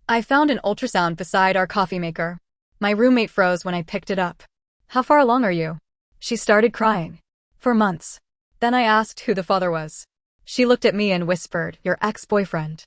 I found an ultrasound beside our coffee maker. My roommate froze when I picked it up. How far along are you? She started crying. For months. Then I asked who the father was. She looked at me and whispered, your ex-boyfriend.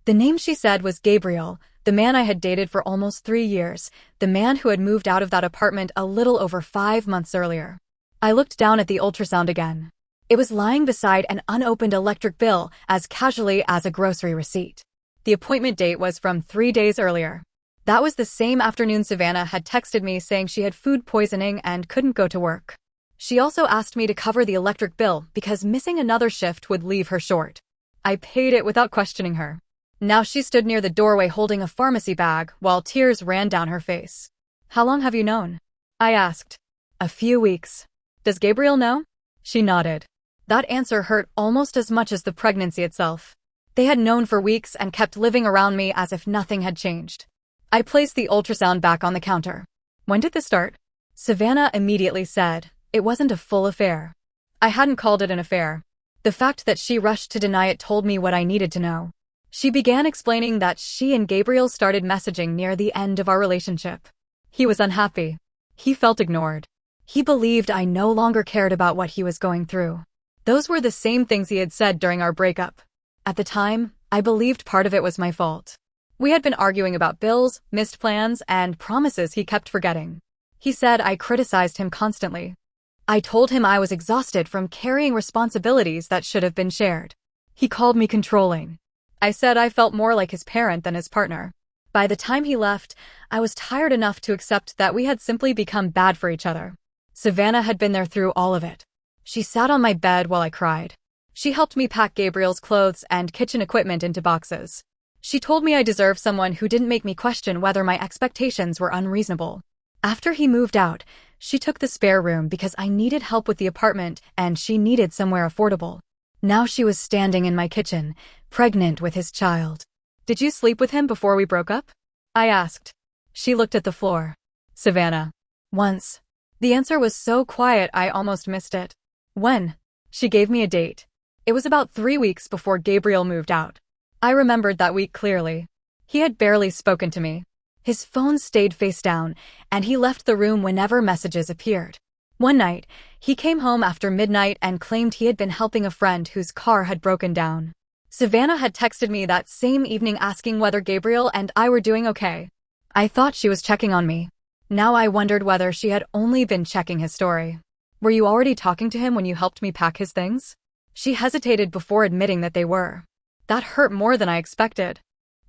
The name she said was Gabriel, the man I had dated for almost 3 years, the man who had moved out of that apartment a little over 5 months earlier. I looked down at the ultrasound again. It was lying beside an unopened electric bill as casually as a grocery receipt. The appointment date was from 3 days earlier. That was the same afternoon Savannah had texted me saying she had food poisoning and couldn't go to work. She also asked me to cover the electric bill because missing another shift would leave her short. I paid it without questioning her. Now she stood near the doorway holding a pharmacy bag while tears ran down her face. How long have you known? I asked. A few weeks. Does Gabriel know? She nodded. That answer hurt almost as much as the pregnancy itself. They had known for weeks and kept living around me as if nothing had changed. I placed the ultrasound back on the counter. When did this start? Savannah immediately said, it wasn't a full affair. I hadn't called it an affair. The fact that she rushed to deny it told me what I needed to know. She began explaining that she and Gabriel started messaging near the end of our relationship. He was unhappy. He felt ignored. He believed I no longer cared about what he was going through. Those were the same things he had said during our breakup. At the time, I believed part of it was my fault. We had been arguing about bills, missed plans, and promises he kept forgetting. He said I criticized him constantly. I told him I was exhausted from carrying responsibilities that should have been shared. He called me controlling. I said I felt more like his parent than his partner. By the time he left, I was tired enough to accept that we had simply become bad for each other. Savannah had been there through all of it. She sat on my bed while I cried. She helped me pack Gabriel's clothes and kitchen equipment into boxes. She told me I deserved someone who didn't make me question whether my expectations were unreasonable. After he moved out, she took the spare room because I needed help with the apartment and she needed somewhere affordable. Now she was standing in my kitchen, pregnant with his child. Did you sleep with him before we broke up? I asked. She looked at the floor. Savannah. Once. The answer was so quiet I almost missed it. When? She gave me a date. It was about 3 weeks before Gabriel moved out. I remembered that week clearly. He had barely spoken to me. His phone stayed face down, and he left the room whenever messages appeared. One night, he came home after midnight and claimed he had been helping a friend whose car had broken down. Savannah had texted me that same evening asking whether Gabriel and I were doing okay. I thought she was checking on me. Now I wondered whether she had only been checking his story. Were you already talking to him when you helped me pack his things? She hesitated before admitting that they were. That hurt more than I expected.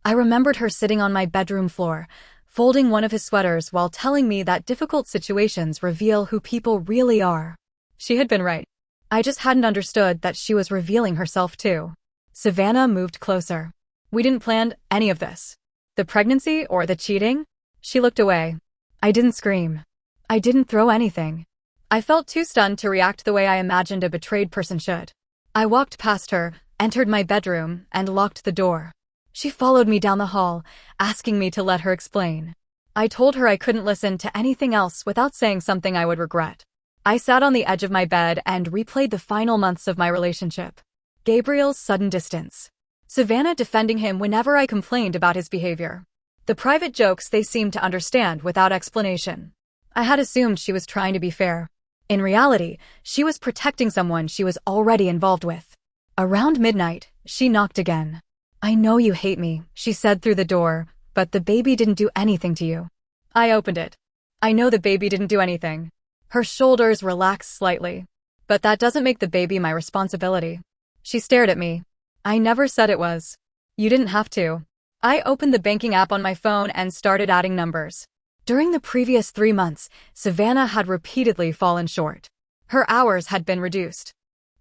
I remembered her sitting on my bedroom floor, folding one of his sweaters while telling me that difficult situations reveal who people really are. She had been right. I just hadn't understood that she was revealing herself too. Savannah moved closer. We didn't plan any of this. The pregnancy or the cheating? She looked away. I didn't scream. I didn't throw anything. I felt too stunned to react the way I imagined a betrayed person should. I walked past her, entered my bedroom, and locked the door. She followed me down the hall, asking me to let her explain. I told her I couldn't listen to anything else without saying something I would regret. I sat on the edge of my bed and replayed the final months of my relationship. Gabriel's sudden distance. Savannah defending him whenever I complained about his behavior. The private jokes they seemed to understand without explanation. I had assumed she was trying to be fair. In reality, she was protecting someone she was already involved with. Around midnight, she knocked again. I know you hate me, she said through the door, but the baby didn't do anything to you. I opened it. I know the baby didn't do anything. Her shoulders relaxed slightly. But that doesn't make the baby my responsibility. She stared at me. I never said it was. You didn't have to. I opened the banking app on my phone and started adding numbers. During the previous 3 months, Savannah had repeatedly fallen short. Her hours had been reduced.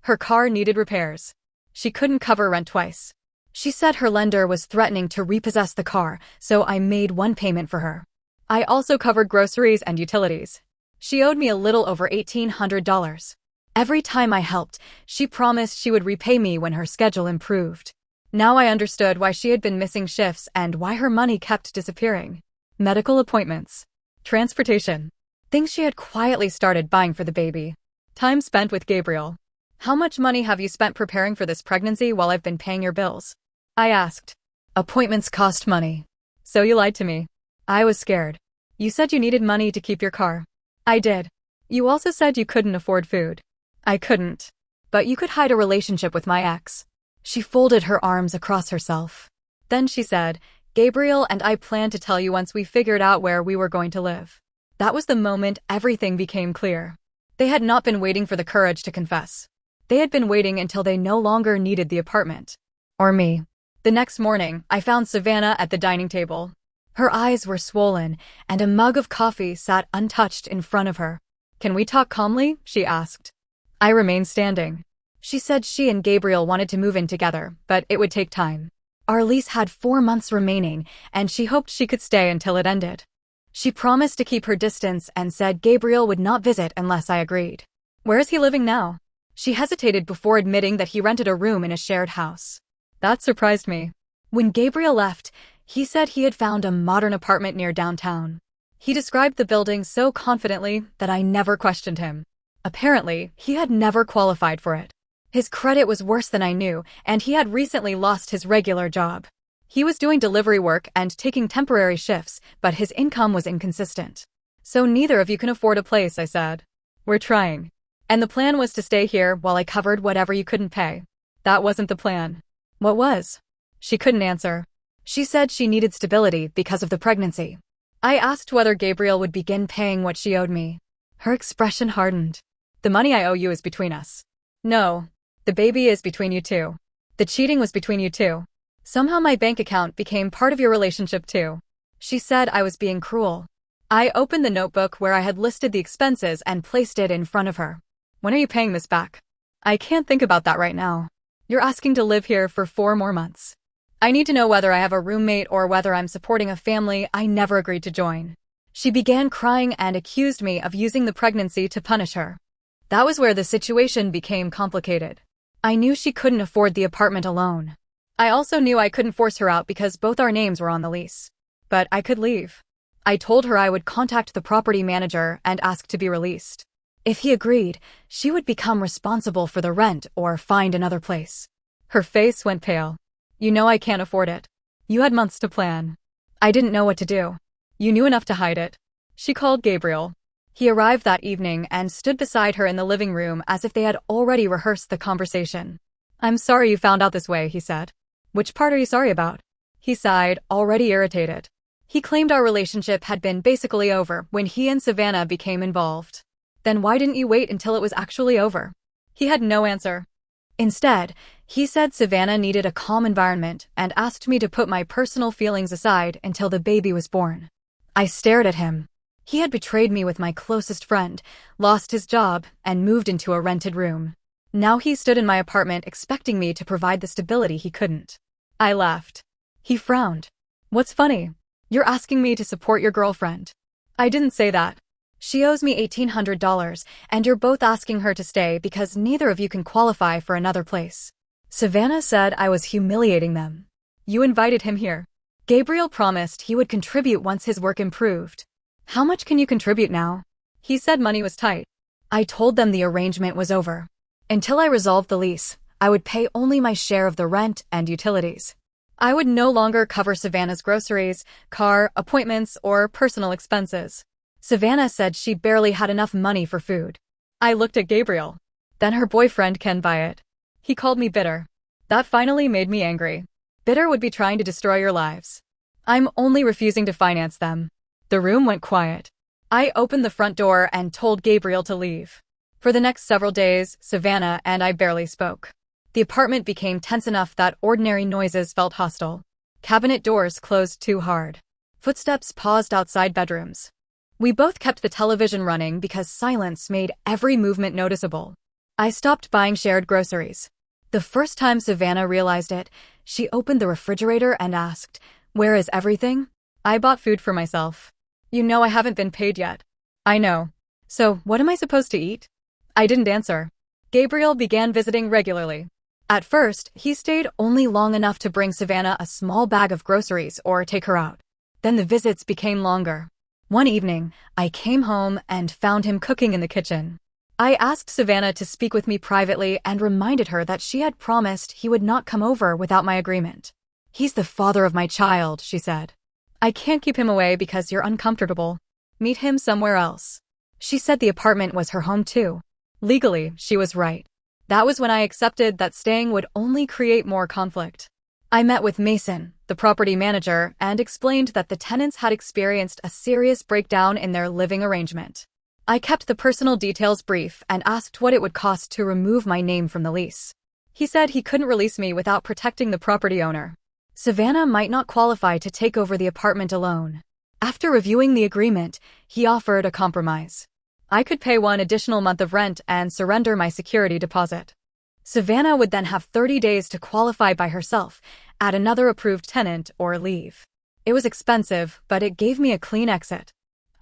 Her car needed repairs. She couldn't cover rent twice. She said her lender was threatening to repossess the car, so I made one payment for her. I also covered groceries and utilities. She owed me a little over $1,800. Every time I helped, she promised she would repay me when her schedule improved. Now I understood why she had been missing shifts and why her money kept disappearing. Medical appointments. Transportation. Things she had quietly started buying for the baby. Time spent with Gabriel. How much money have you spent preparing for this pregnancy while I've been paying your bills? I asked. Appointments cost money. So you lied to me. I was scared. You said you needed money to keep your car. I did. You also said you couldn't afford food. I couldn't. But you could hide a relationship with my ex. She folded her arms across herself. Then she said, Gabriel and I planned to tell you once we figured out where we were going to live. That was the moment everything became clear. They had not been waiting for the courage to confess. They had been waiting until they no longer needed the apartment. Or me. The next morning, I found Savannah at the dining table. Her eyes were swollen, and a mug of coffee sat untouched in front of her. Can we talk calmly? She asked. I remained standing. She said she and Gabriel wanted to move in together, but it would take time. Our lease had 4 months remaining, and she hoped she could stay until it ended. She promised to keep her distance and said Gabriel would not visit unless I agreed. Where is he living now? She hesitated before admitting that he rented a room in a shared house. That surprised me. When Gabriel left, he said he had found a modern apartment near downtown. He described the building so confidently that I never questioned him. Apparently, he had never qualified for it. His credit was worse than I knew, and he had recently lost his regular job. He was doing delivery work and taking temporary shifts, but his income was inconsistent. So neither of you can afford a place, I said. We're trying. And the plan was to stay here while I covered whatever you couldn't pay. That wasn't the plan. What was? She couldn't answer. She said she needed stability because of the pregnancy. I asked whether Gabriel would begin paying what she owed me. Her expression hardened. The money I owe you is between us. No. The baby is between you two. The cheating was between you two. Somehow my bank account became part of your relationship too. She said I was being cruel. I opened the notebook where I had listed the expenses and placed it in front of her. When are you paying this back? I can't think about that right now. You're asking to live here for 4 more months. I need to know whether I have a roommate or whether I'm supporting a family I never agreed to join. She began crying and accused me of using the pregnancy to punish her. That was where the situation became complicated. I knew she couldn't afford the apartment alone. I also knew I couldn't force her out because both our names were on the lease. But I could leave. I told her I would contact the property manager and ask to be released. If he agreed, she would become responsible for the rent or find another place. Her face went pale. You know I can't afford it. You had months to plan. I didn't know what to do. You knew enough to hide it. She called Gabriel. He arrived that evening and stood beside her in the living room as if they had already rehearsed the conversation. I'm sorry you found out this way, he said. Which part are you sorry about? He sighed, already irritated. He claimed our relationship had been basically over when he and Savannah became involved. Then why didn't you wait until it was actually over? He had no answer. Instead, he said Savannah needed a calm environment and asked me to put my personal feelings aside until the baby was born. I stared at him. He had betrayed me with my closest friend, lost his job, and moved into a rented room. Now he stood in my apartment expecting me to provide the stability he couldn't. I laughed. He frowned. What's funny? You're asking me to support your girlfriend. I didn't say that. She owes me $1,800, and you're both asking her to stay because neither of you can qualify for another place. Savannah said I was humiliating them. You invited him here. Gabriel promised he would contribute once his work improved. How much can you contribute now? He said money was tight. I told them the arrangement was over. Until I resolved the lease, I would pay only my share of the rent and utilities. I would no longer cover Savannah's groceries, car, appointments, or personal expenses. Savannah said she barely had enough money for food. I looked at Gabriel. Then her boyfriend can buy it. He called me bitter. That finally made me angry. Bitter would be trying to destroy your lives. I'm only refusing to finance them. The room went quiet. I opened the front door and told Gabriel to leave. For the next several days, Savannah and I barely spoke. The apartment became tense enough that ordinary noises felt hostile. Cabinet doors closed too hard. Footsteps paused outside bedrooms. We both kept the television running because silence made every movement noticeable. I stopped buying shared groceries. The first time Savannah realized it, she opened the refrigerator and asked, "Where is everything?" I bought food for myself. You know I haven't been paid yet. I know. So, what am I supposed to eat? I didn't answer. Gabriel began visiting regularly. At first, he stayed only long enough to bring Savannah a small bag of groceries or take her out. Then the visits became longer. One evening, I came home and found him cooking in the kitchen. I asked Savannah to speak with me privately and reminded her that she had promised he would not come over without my agreement. He's the father of my child, she said. I can't keep him away because you're uncomfortable. Meet him somewhere else. She said the apartment was her home too. Legally, she was right. That was when I accepted that staying would only create more conflict. I met with Mason, the property manager, and explained that the tenants had experienced a serious breakdown in their living arrangement. I kept the personal details brief and asked what it would cost to remove my name from the lease. He said he couldn't release me without protecting the property owner. Savannah might not qualify to take over the apartment alone. After reviewing the agreement, he offered a compromise. I could pay one additional month of rent and surrender my security deposit. Savannah would then have 30 days to qualify by herself, add another approved tenant, or leave. It was expensive, but it gave me a clean exit.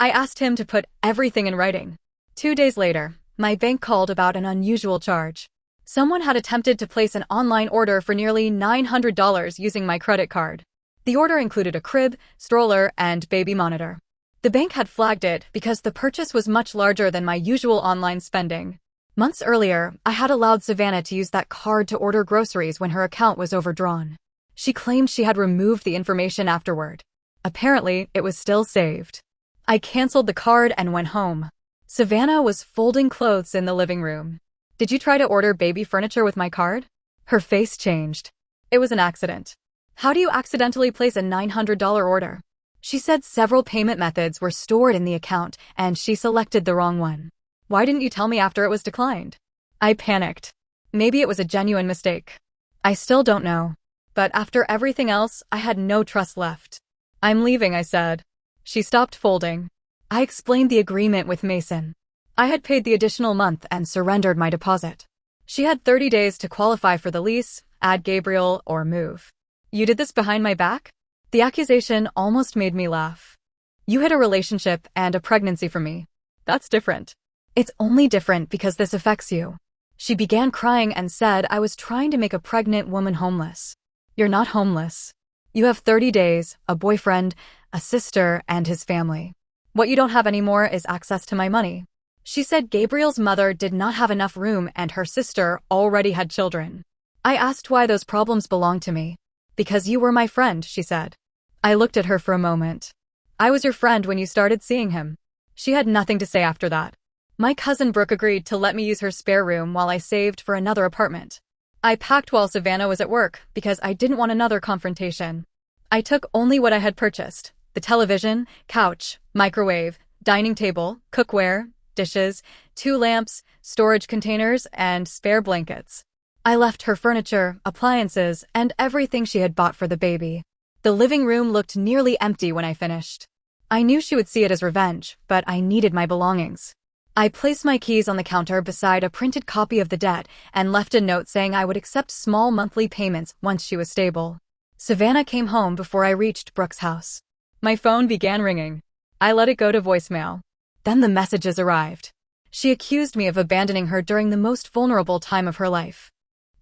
I asked him to put everything in writing. 2 days later, my bank called about an unusual charge. Someone had attempted to place an online order for nearly $900 using my credit card. The order included a crib, stroller, and baby monitor. The bank had flagged it because the purchase was much larger than my usual online spending. Months earlier, I had allowed Savannah to use that card to order groceries when her account was overdrawn. She claimed she had removed the information afterward. Apparently, it was still saved. I canceled the card and went home. Savannah was folding clothes in the living room. Did you try to order baby furniture with my card? Her face changed. It was an accident. How do you accidentally place a $900 order? She said several payment methods were stored in the account and she selected the wrong one. Why didn't you tell me after it was declined? I panicked. Maybe it was a genuine mistake. I still don't know. But after everything else, I had no trust left. I'm leaving, I said. She stopped folding. I explained the agreement with Mason. I had paid the additional month and surrendered my deposit. She had 30 days to qualify for the lease, add Gabriel, or move. You did this behind my back? The accusation almost made me laugh. You hid a relationship and a pregnancy from me. That's different. It's only different because this affects you. She began crying and said I was trying to make a pregnant woman homeless. You're not homeless. You have 30 days, a boyfriend, a sister, and his family. What you don't have anymore is access to my money. She said Gabriel's mother did not have enough room and her sister already had children. I asked why those problems belonged to me. Because you were my friend, she said. I looked at her for a moment. I was your friend when you started seeing him. She had nothing to say after that. My cousin Brooke agreed to let me use her spare room while I saved for another apartment. I packed while Savannah was at work because I didn't want another confrontation. I took only what I had purchased: the television, couch, microwave, dining table, cookware, dishes, 2 lamps, storage containers, and spare blankets. I left her furniture, appliances, and everything she had bought for the baby. The living room looked nearly empty when I finished. I knew she would see it as revenge, but I needed my belongings. I placed my keys on the counter beside a printed copy of the debt and left a note saying I would accept small monthly payments once she was stable. Savannah came home before I reached Brooke's house. My phone began ringing. I let it go to voicemail. Then the messages arrived. She accused me of abandoning her during the most vulnerable time of her life.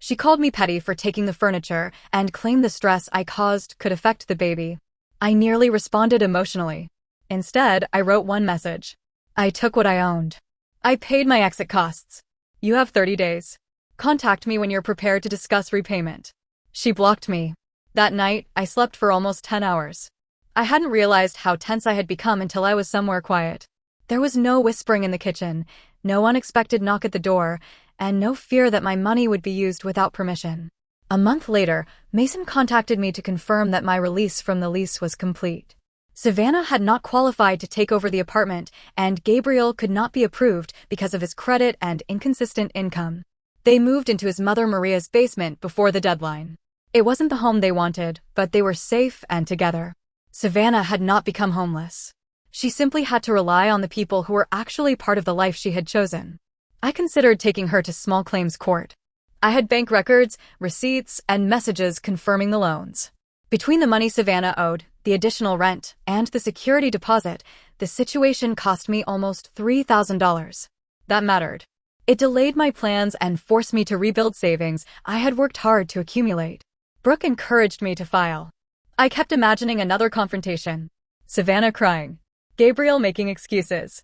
She called me petty for taking the furniture and claimed the stress I caused could affect the baby. I nearly responded emotionally. Instead, I wrote one message. I took what I owned. I paid my exit costs. You have 30 days. Contact me when you're prepared to discuss repayment. She blocked me. That night, I slept for almost 10 hours. I hadn't realized how tense I had become until I was somewhere quiet. There was no whispering in the kitchen, no unexpected knock at the door, and no fear that my money would be used without permission. A month later, Mason contacted me to confirm that my release from the lease was complete. Savannah had not qualified to take over the apartment, and Gabriel could not be approved because of his credit and inconsistent income. They moved into his mother Maria's basement before the deadline. It wasn't the home they wanted, but they were safe and together. Savannah had not become homeless. She simply had to rely on the people who were actually part of the life she had chosen. I considered taking her to small claims court. I had bank records, receipts, and messages confirming the loans. Between the money Savannah owed, the additional rent, and the security deposit, the situation cost me almost $3,000. That mattered. It delayed my plans and forced me to rebuild savings I had worked hard to accumulate. Brooke encouraged me to file. I kept imagining another confrontation. Savannah crying. Gabriel making excuses.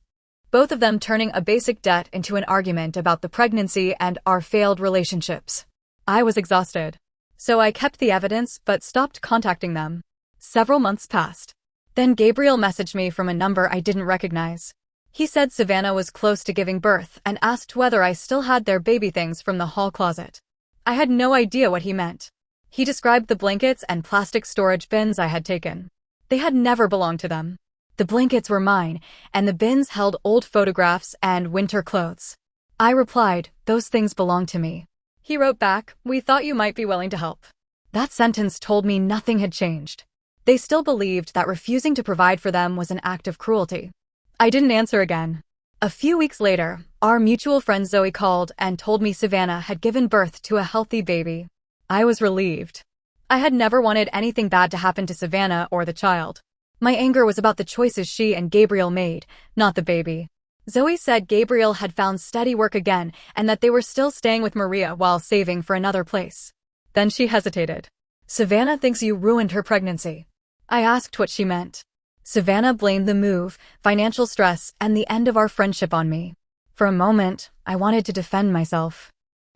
Both of them turning a basic debt into an argument about the pregnancy and our failed relationships. I was exhausted. So I kept the evidence but stopped contacting them. Several months passed. Then Gabriel messaged me from a number I didn't recognize. He said Savannah was close to giving birth and asked whether I still had their baby things from the hall closet. I had no idea what he meant. He described the blankets and plastic storage bins I had taken. They had never belonged to them. The blankets were mine, and the bins held old photographs and winter clothes. I replied, "Those things belong to me." He wrote back, "We thought you might be willing to help." That sentence told me nothing had changed. They still believed that refusing to provide for them was an act of cruelty. I didn't answer again. A few weeks later, our mutual friend Zoe called and told me Savannah had given birth to a healthy baby. I was relieved. I had never wanted anything bad to happen to Savannah or the child. My anger was about the choices she and Gabriel made, not the baby. Zoe said Gabriel had found steady work again and that they were still staying with Maria while saving for another place. Then she hesitated. "Savannah thinks you ruined her pregnancy." I asked what she meant. Savannah blamed the move, financial stress, and the end of our friendship on me. For a moment, I wanted to defend myself.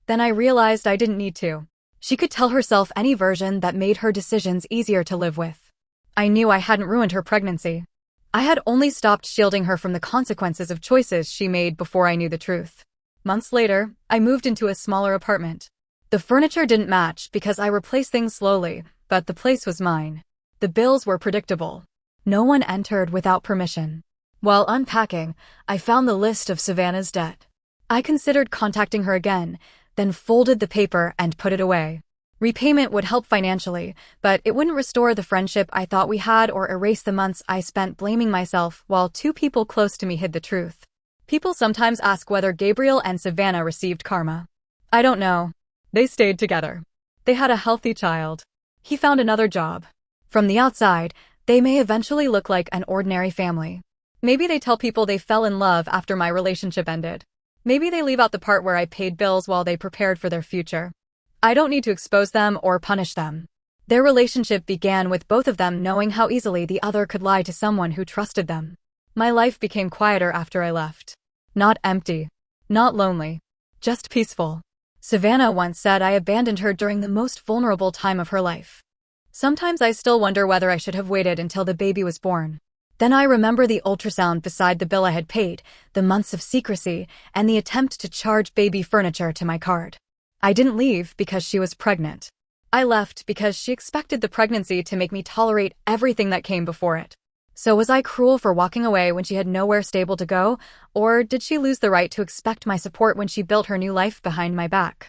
Then I realized I didn't need to. She could tell herself any version that made her decisions easier to live with. I knew I hadn't ruined her pregnancy. I had only stopped shielding her from the consequences of choices she made before I knew the truth. Months later, I moved into a smaller apartment. The furniture didn't match because I replaced things slowly, but the place was mine. The bills were predictable. No one entered without permission. While unpacking, I found the list of Savannah's debt. I considered contacting her again, then folded the paper and put it away. Repayment would help financially, but it wouldn't restore the friendship I thought we had or erase the months I spent blaming myself while two people close to me hid the truth. People sometimes ask whether Gabriel and Savannah received karma. I don't know. They stayed together. They had a healthy child. He found another job. From the outside, they may eventually look like an ordinary family. Maybe they tell people they fell in love after my relationship ended. Maybe they leave out the part where I paid bills while they prepared for their future. I don't need to expose them or punish them. Their relationship began with both of them knowing how easily the other could lie to someone who trusted them. My life became quieter after I left. Not empty. Not lonely. Just peaceful. Savannah once said I abandoned her during the most vulnerable time of her life. Sometimes I still wonder whether I should have waited until the baby was born. Then I remember the ultrasound beside the bill I had paid, the months of secrecy, and the attempt to charge baby furniture to my card. I didn't leave because she was pregnant. I left because she expected the pregnancy to make me tolerate everything that came before it. So was I cruel for walking away when she had nowhere stable to go, or did she lose the right to expect my support when she built her new life behind my back?